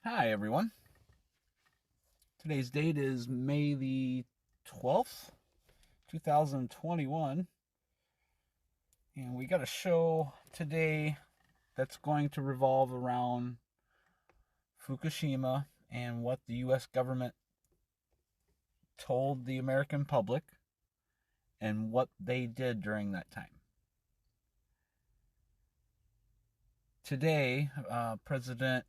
Hi everyone. Today's date is May the 12th, 2021, and we got a show today that's going to revolve around Fukushima and what the US government told the American public and what they did during that time. Today, President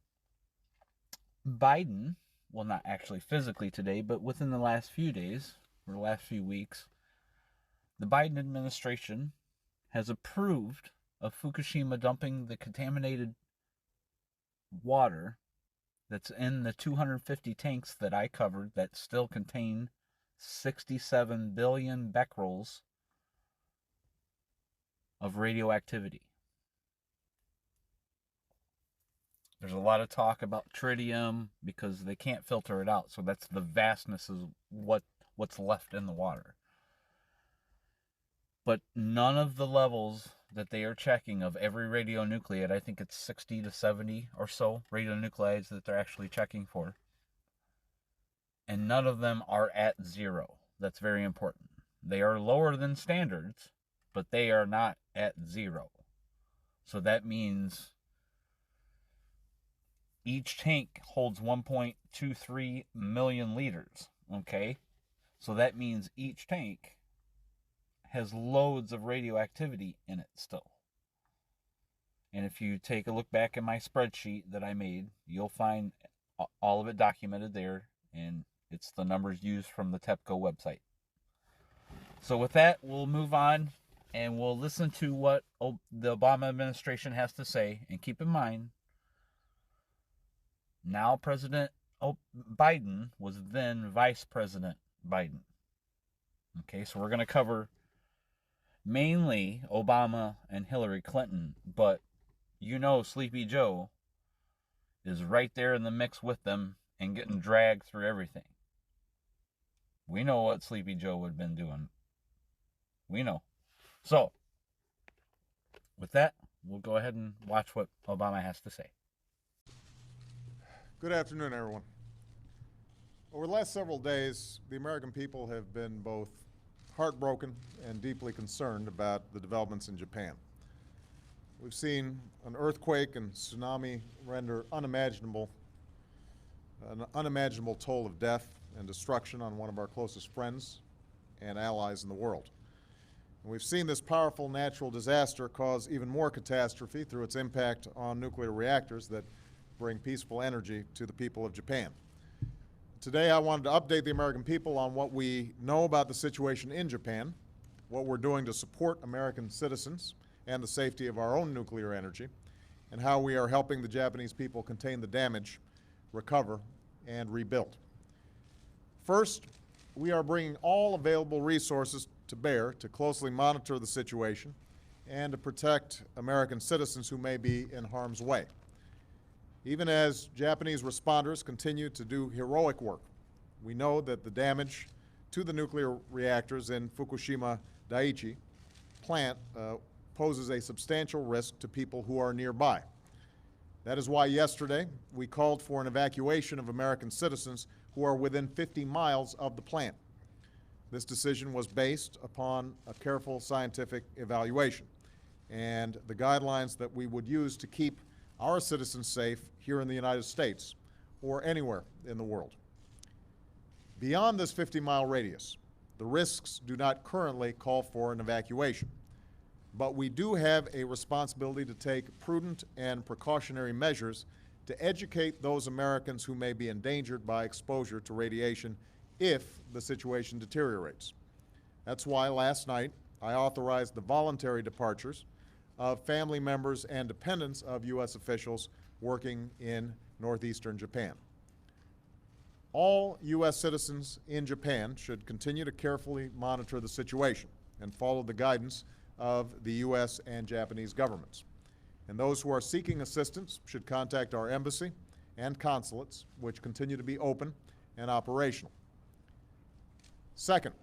Biden, well, not actually physically today, but within the last few days or last few weeks, the Biden administration has approved of Fukushima dumping the contaminated water that's in the 250 tanks that I covered that still contain 67 billion becquerels of radioactivity. There's a lot of talk about tritium because they can't filter it out, so that's the vastness of what's left in the water. But none of the levels that they are checking of every radionuclide, I think it's 60 to 70 or so radionuclides that they're actually checking for, and none of them are at zero. That's very important. They are lower than standards, but they are not at zero. So that means each tank holds 1.23 million liters, okay? So that means each tank has loads of radioactivity in it still. And if you take a look back at my spreadsheet that I made, you'll find all of it documented there, and it's the numbers used from the TEPCO website. So with that, we'll move on and we'll listen to what the Obama administration has to say. And keep in mind, now President Biden was then Vice President Biden. Okay, so we're going to cover mainly Obama and Hillary Clinton, but you know Sleepy Joe is right there in the mix with them and getting dragged through everything. We know what Sleepy Joe would have been doing. We know. So, with that, we'll go ahead and watch what Obama has to say. Good afternoon, everyone. Over the last several days, the American people have been both heartbroken and deeply concerned about the developments in Japan. We've seen an earthquake and tsunami render an unimaginable toll of death and destruction on one of our closest friends and allies in the world. And we've seen this powerful natural disaster cause even more catastrophe through its impact on nuclear reactors that bring peaceful energy to the people of Japan. Today, I wanted to update the American people on what we know about the situation in Japan, what we're doing to support American citizens and the safety of our own nuclear energy, and how we are helping the Japanese people contain the damage, recover, and rebuild. First, we are bringing all available resources to bear to closely monitor the situation and to protect American citizens who may be in harm's way. Even as Japanese responders continue to do heroic work, we know that the damage to the nuclear reactors in Fukushima Daiichi plant poses a substantial risk to people who are nearby. That is why yesterday we called for an evacuation of American citizens who are within 50 miles of the plant. This decision was based upon a careful scientific evaluation and the guidelines that we would use to keep our citizens safe here in the United States or anywhere in the world. Beyond this 50-mile radius, the risks do not currently call for an evacuation, but we do have a responsibility to take prudent and precautionary measures to educate those Americans who may be endangered by exposure to radiation if the situation deteriorates. That's why last night I authorized the voluntary departures of family members and dependents of U.S. officials working in northeastern Japan. All U.S. citizens in Japan should continue to carefully monitor the situation and follow the guidance of the U.S. and Japanese governments. And those who are seeking assistance should contact our embassy and consulates, which continue to be open and operational. Second,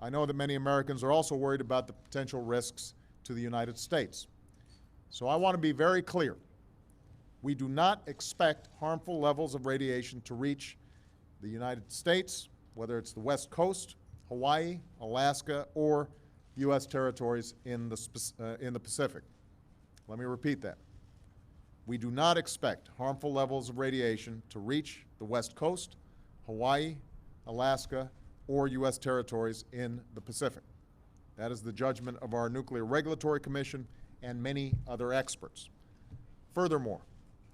I know that many Americans are also worried about the potential risks to the United States. So I want to be very clear. We do not expect harmful levels of radiation to reach the United States, whether it's the West Coast, Hawaii, Alaska, or U.S. territories in the Pacific. Let me repeat that. We do not expect harmful levels of radiation to reach the West Coast, Hawaii, Alaska, or U.S. territories in the Pacific. That is the judgment of our Nuclear Regulatory Commission and many other experts. Furthermore,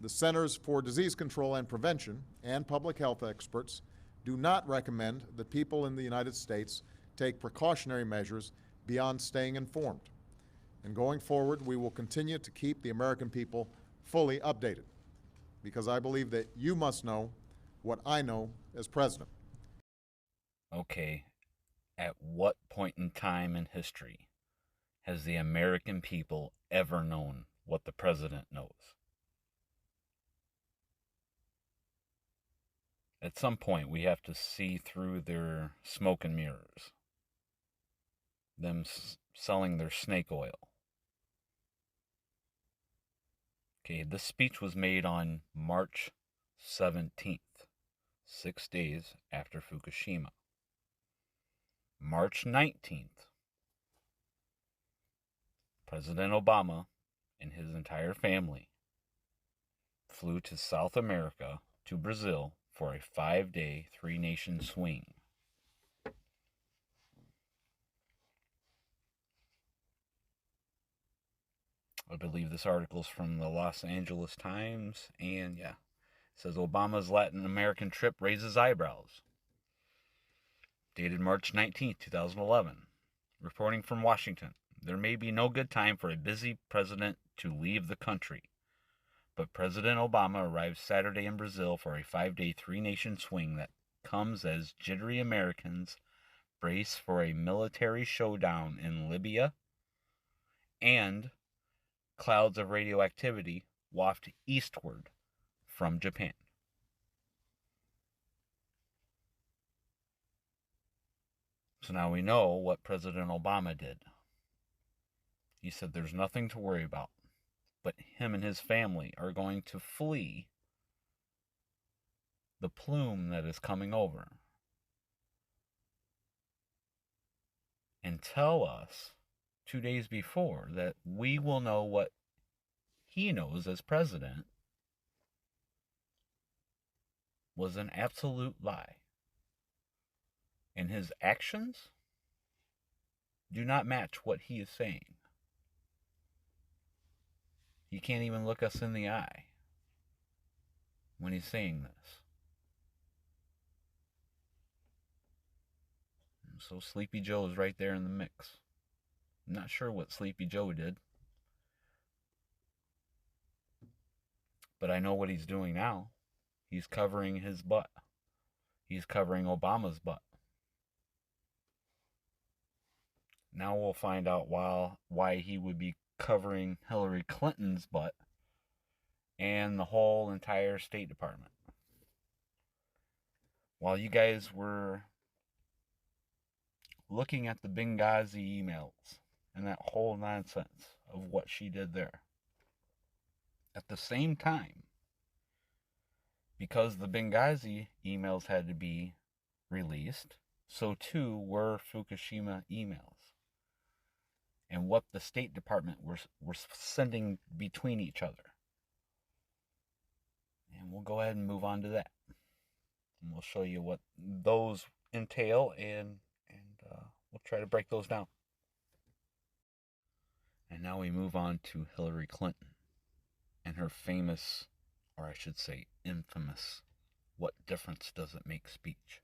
the Centers for Disease Control and Prevention and public health experts do not recommend that people in the United States take precautionary measures beyond staying informed. And going forward, we will continue to keep the American people fully updated, because I believe that you must know what I know as president. Okay, at what point in time in history has the American people ever known what the president knows? At some point, we have to see through their smoke and mirrors, them selling their snake oil. Okay, this speech was made on March 17th, 6 days after Fukushima. March 19th, President Obama and his entire family flew to South America, to Brazil, for a 5-day, 3-nation swing. I believe this article is from the Los Angeles Times, and yeah, it says Obama's Latin American trip raises eyebrows. Dated March 19, 2011. Reporting from Washington, there may be no good time for a busy president to leave the country, but President Obama arrived Saturday in Brazil for a 5-day, 3-nation swing that comes as jittery Americans brace for a military showdown in Libya, and clouds of radioactivity waft eastward from Japan. So now we know what President Obama did. He said there's nothing to worry about, but him and his family are going to flee the plume that is coming over and tell us 2 days before that we will know what he knows as president was an absolute lie. And his actions do not match what he is saying. He can't even look us in the eye when he's saying this. So Sleepy Joe is right there in the mix. I'm not sure what Sleepy Joe did, but I know what he's doing now. He's covering his butt. He's covering Obama's butt. Now we'll find out why he would be covering Hillary Clinton's butt and the whole entire State Department. While you guys were looking at the Benghazi emails and that whole nonsense of what she did there, at the same time, because the Benghazi emails had to be released, so too were Fukushima emails. And what the State Department were sending between each other. And we'll go ahead and move on to that. And we'll show you what those entail, and we'll try to break those down. And now we move on to Hillary Clinton and her famous, or I should say infamous, "What difference does it make?" speech.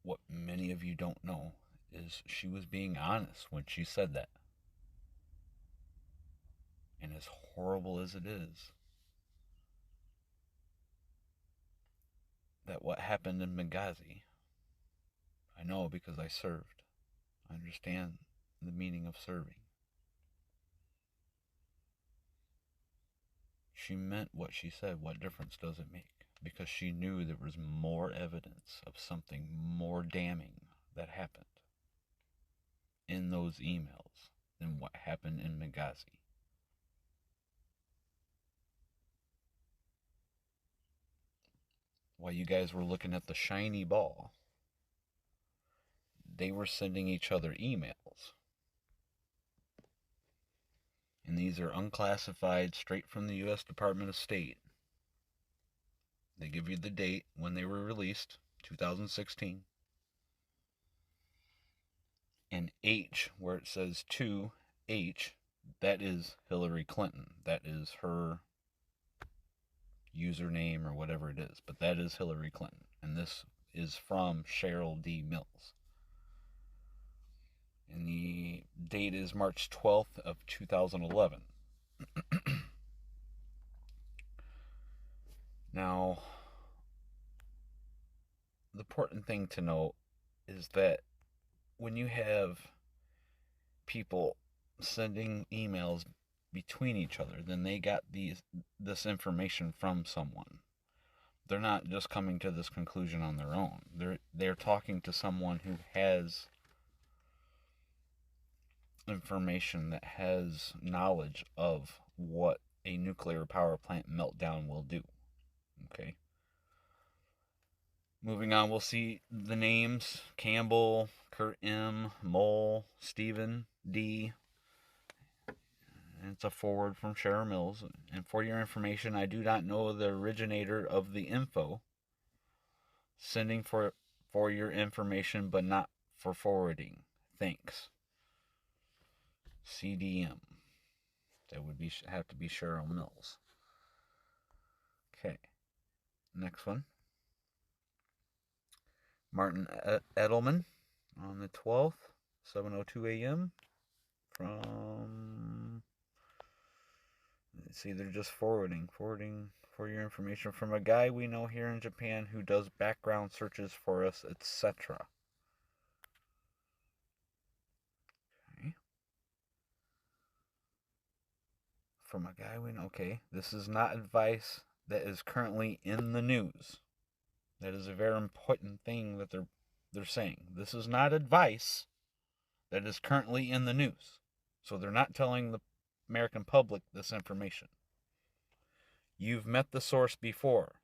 What many of you don't know is she was being honest when she said that. And as horrible as it is, that what happened in Benghazi, I know because I served. I understand the meaning of serving. She meant what she said. What difference does it make? Because she knew there was more evidence of something more damning that happened in those emails than what happened in Benghazi. while you guys were looking at the shiny ball, they were sending each other emails. And these are unclassified, straight from the U.S. Department of State. They give you the date when they were released, 2016. And H, where it says to H, that is Hillary Clinton. That is her username or whatever it is. But that is Hillary Clinton. And this is from Cheryl D. Mills. And the date is March 12th of 2011. Now, the important thing to note is that when you have people sending emails between each other, then they got this information from someone. They're not just coming to this conclusion on their own. They're talking to someone who has information, that has knowledge of what a nuclear power plant meltdown will do. Okay. Moving on, we'll see the names: Campbell, Kurt M., Mole, Stephen D. And it's a forward from Cheryl Mills. And for your information, I do not know the originator of the info. Sending for your information, but not for forwarding. Thanks. CDM. That would have to be Cheryl Mills. Okay. Next one. Martin Edelman on the 12th, 7:02 a.m. from, let's see, they're just forwarding for your information, from a guy we know here in Japan who does background searches for us, etc. Okay. From a guy we know. Okay, this is not advice that is currently in the news. That is a very important thing that they're saying. This is not advice that is currently in the news. So they're not telling the American public this information. You've met the source before.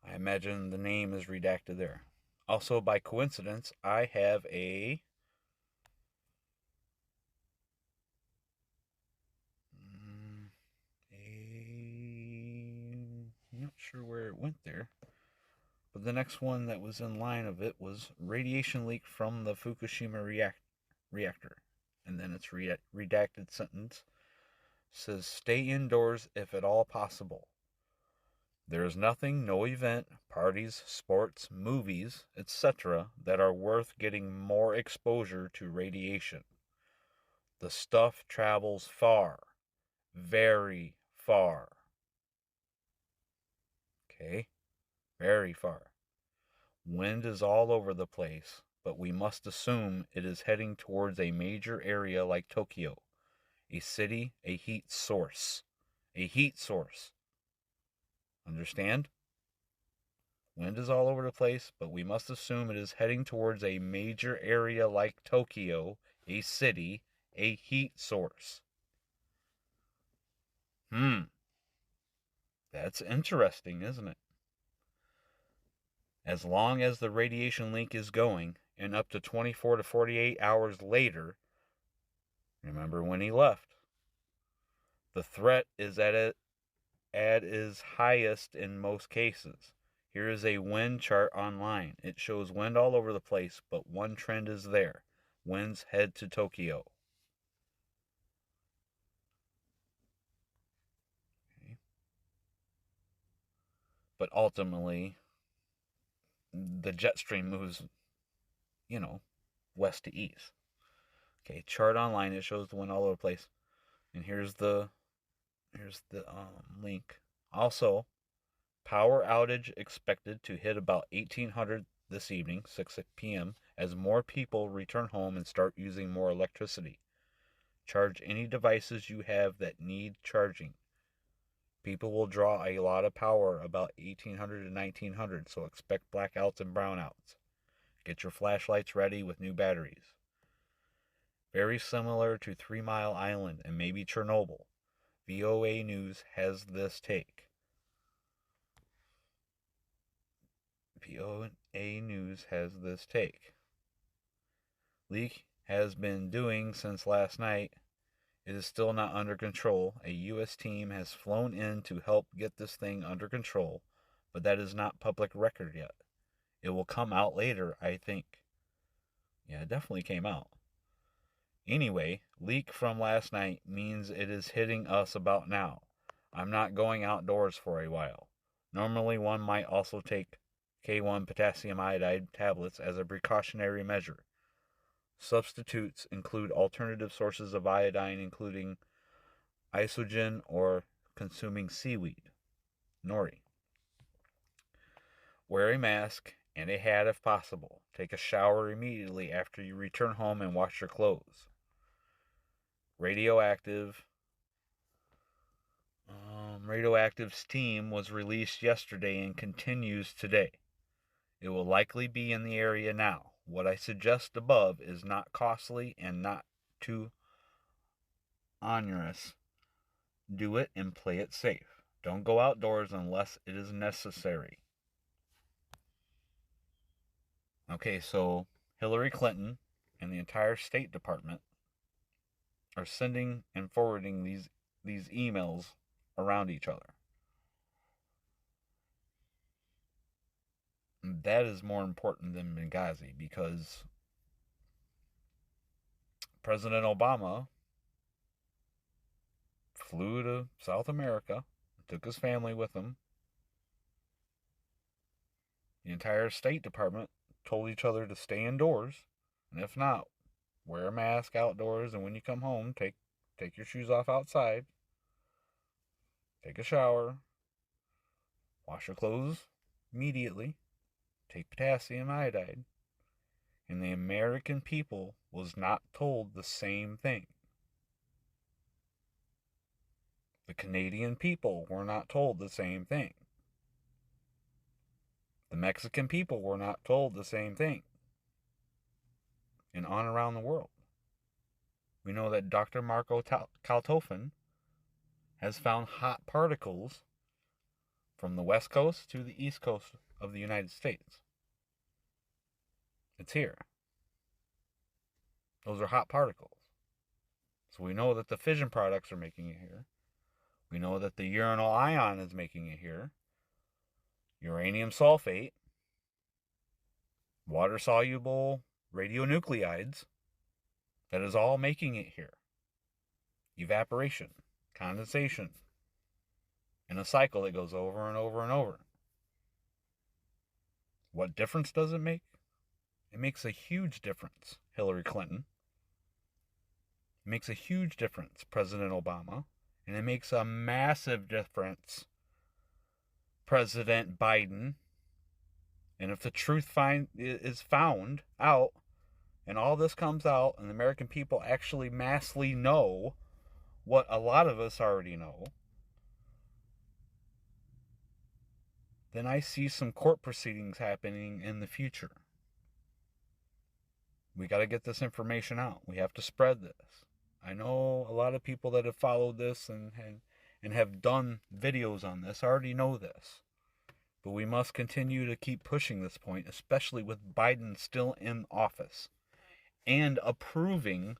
I imagine the name is redacted there. Also, by coincidence, I have I'm not sure where it went there. But the next one that was in line of it was radiation leak from the Fukushima reactor. And then it's redacted sentence. Says, stay indoors if at all possible. There is nothing, no event, parties, sports, movies, etc. that are worth getting more exposure to radiation. The stuff travels far, very far. Okay? Very far. Wind is all over the place, but we must assume it is heading towards a major area like Tokyo. A city, a heat source. A heat source. Understand? Wind is all over the place, but we must assume it is heading towards a major area like Tokyo, a city, a heat source. That's interesting, isn't it? As long as the radiation leak is going, and up to 24 to 48 hours later, remember when he left, the threat is at its highest in most cases. Here is a wind chart online. It shows wind all over the place, but one trend is there. Winds head to Tokyo. Okay. But ultimately, the jet stream moves, west to east. Okay, chart online, it shows the wind all over the place. And here's the link. Also, power outage expected to hit about 1800 this evening, 6 p.m., as more people return home and start using more electricity. Charge any devices you have that need charging. People will draw a lot of power about 1800 to 1900, so expect blackouts and brownouts. Get your flashlights ready with new batteries. Very similar to 3 Mile Island and maybe Chernobyl. VOA News has this take. POA News has this take. Leak has been doing since last night. It is still not under control. A U.S. team has flown in to help get this thing under control, but that is not public record yet. It will come out later, I think. Yeah, it definitely came out. Anyway, leak from last night means it is hitting us about now. I'm not going outdoors for a while. Normally, one might also take K1 potassium iodide tablets as a precautionary measure. Substitutes include alternative sources of iodine, including isogen or consuming seaweed, nori. Wear a mask and a hat if possible. Take a shower immediately after you return home and wash your clothes. Radioactive steam was released yesterday and continues today. It will likely be in the area now. What I suggest above is not costly and not too onerous. Do it and play it safe. Don't go outdoors unless it is necessary. Okay, so Hillary Clinton and the entire State Department are sending and forwarding these emails around each other. And that is more important than Benghazi, because President Obama flew to South America, took his family with him. The entire State Department told each other to stay indoors, and if not, wear a mask outdoors, and when you come home, take your shoes off outside, take a shower, wash your clothes immediately, take potassium iodide. And the American people was not told the same thing. The Canadian people were not told the same thing. The Mexican people were not told the same thing. And on around the world. We know that Dr. Marco Kaltofen has found hot particles from the west coast to the east coast of the United States. It's here. Those are hot particles. So we know that the fission products are making it here. We know that the uranyl ion is making it here. Uranium sulfate, water-soluble radionuclides, that is all making it here. Evaporation, condensation, in a cycle that goes over and over and over. What difference does it make? It makes a huge difference, Hillary Clinton. It makes a huge difference, President Obama. And it makes a massive difference, President Biden. And if the truth is found out, and all this comes out, and the American people actually massively know what a lot of us already know, then I see some court proceedings happening in the future. We got to get this information out. We have to spread this. I know a lot of people that have followed this and have done videos on this already know this. But we must continue to keep pushing this point, especially with Biden still in office and approving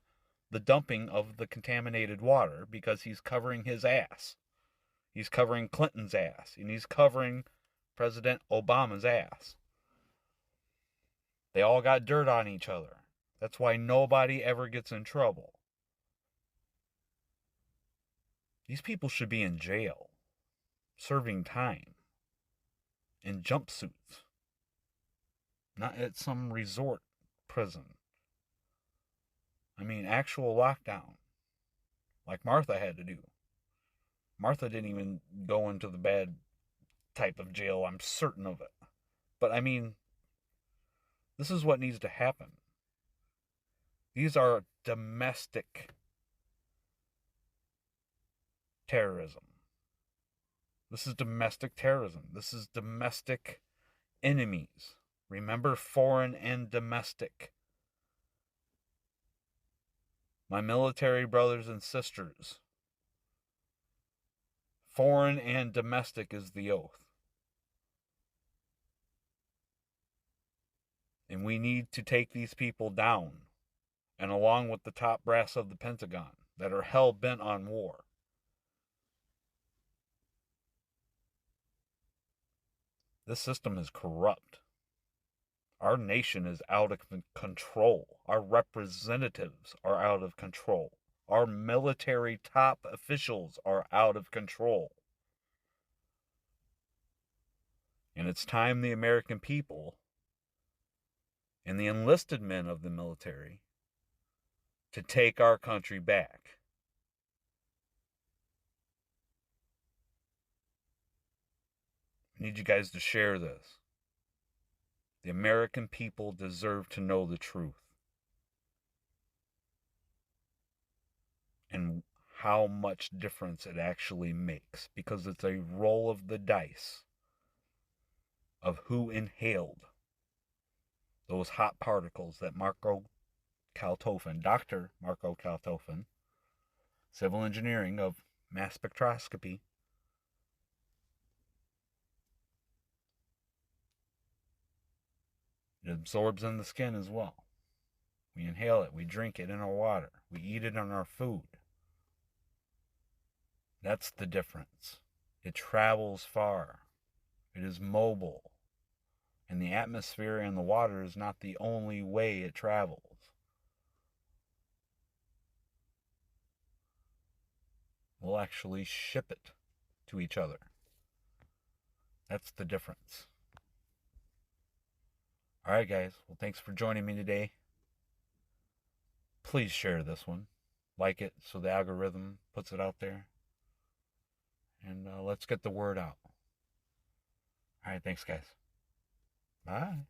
the dumping of the contaminated water, because he's covering his ass. He's covering Clinton's ass, and he's covering President Obama's ass. They all got dirt on each other. That's why nobody ever gets in trouble. These people should be in jail, serving time, in jumpsuits, not at some resort prison. I mean, actual lockdown, like Martha had to do. Martha didn't even go into the bad type of jail, I'm certain of it. But I mean, this is what needs to happen. These are domestic terrorism. This is domestic terrorism. This is domestic enemies. Remember, foreign and domestic. My military brothers and sisters, foreign and domestic is the oath. And we need to take these people down, and along with the top brass of the Pentagon that are hell-bent on war. This system is corrupt. Our nation is out of control. Our representatives are out of control. Our military top officials are out of control. And it's time the American people and the enlisted men of the military to take our country back. I need you guys to share this. The American people deserve to know the truth. And how much difference it actually makes. Because it's a roll of the dice of who inhaled those hot particles that Dr. Marco Kaltofen, civil engineering of mass spectroscopy, it absorbs in the skin as well. We inhale it, we drink it in our water, we eat it on our food. That's the difference. It travels far. It is mobile. And the atmosphere and the water is not the only way it travels. We'll actually ship it to each other. That's the difference. All right, guys. Well, thanks for joining me today. Please share this one. Like it so the algorithm puts it out there. And let's get the word out. All right, thanks, guys. Bye.